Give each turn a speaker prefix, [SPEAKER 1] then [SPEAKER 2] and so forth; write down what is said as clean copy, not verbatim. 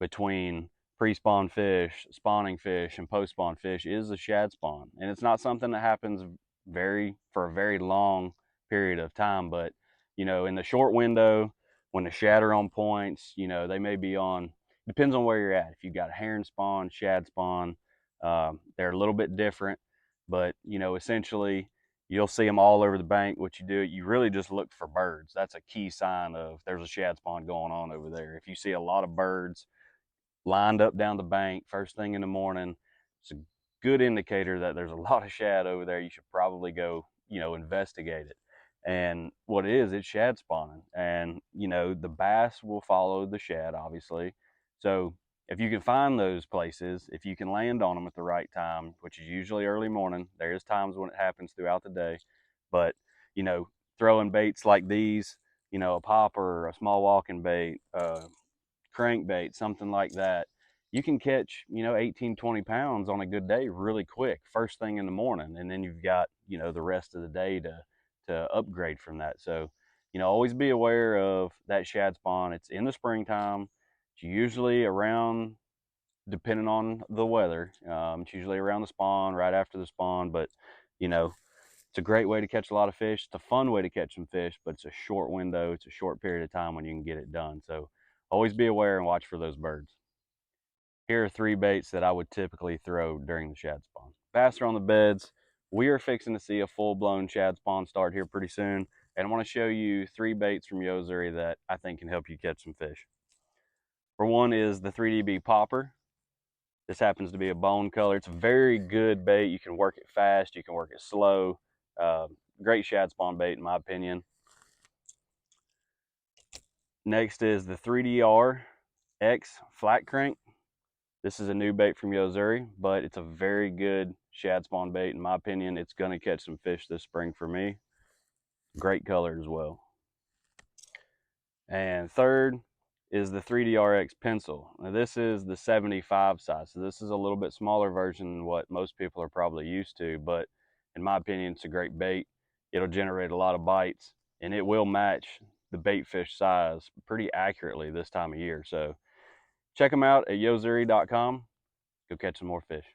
[SPEAKER 1] between pre-spawn fish, spawning fish, and post-spawn fish is the shad spawn. And it's not something that happens for a very long period of time, but in the short window, when the shad are on points, they may be on, depends on where you're at. If you've got a herring spawn, shad spawn, they're a little bit different, but essentially you'll see them all over the bank. What you do, you really just look for birds. That's a key sign of there's a shad spawn going on over there. If you see a lot of birds lined up down the bank first thing in the morning, it's a good indicator that there's a lot of shad over there. You should probably go, investigate it. And what it is, it's shad spawning. And, the bass will follow the shad, obviously. So if you can find those places, if you can land on them at the right time, which is usually early morning, there is times when it happens throughout the day, but, you know, throwing baits like these, a popper, a small walking bait, crankbait, something like that, you can catch, 18, 20 pounds on a good day really quick, first thing in the morning. And then you've got, the rest of the day to upgrade from that. So, always be aware of that shad spawn. It's in the springtime. It's usually around, depending on the weather, it's usually around the spawn, right after the spawn. But, it's a great way to catch a lot of fish. It's a fun way to catch some fish, but it's a short window. It's a short period of time when you can get it done. So always be aware and watch for those birds. Here are 3 baits that I would typically throw during the shad spawn. Bass are on the beds. We are fixing to see a full-blown shad spawn start here pretty soon. And I want to show you 3 baits from Yo-Zuri that I think can help you catch some fish. For one is the 3DB popper. This happens to be a bone color. It's a very good bait. You can work it fast. You can work it slow. Uh, Great shad spawn bait in my opinion. Next is the 3DR X flat crank. This is a new bait from Yo-Zuri, but it's a very good shad spawn bait in my opinion. It's going to catch some fish this spring for me. Great color as well. And third is the 3DRX pencil. Now this is the 75 size, so this is a little bit smaller version than what most people are probably used to, but in my opinion it's a great bait. It'll generate a lot of bites, and it will match the bait fish size pretty accurately this time of year. So check them out at yozuri.com. Go catch some more fish.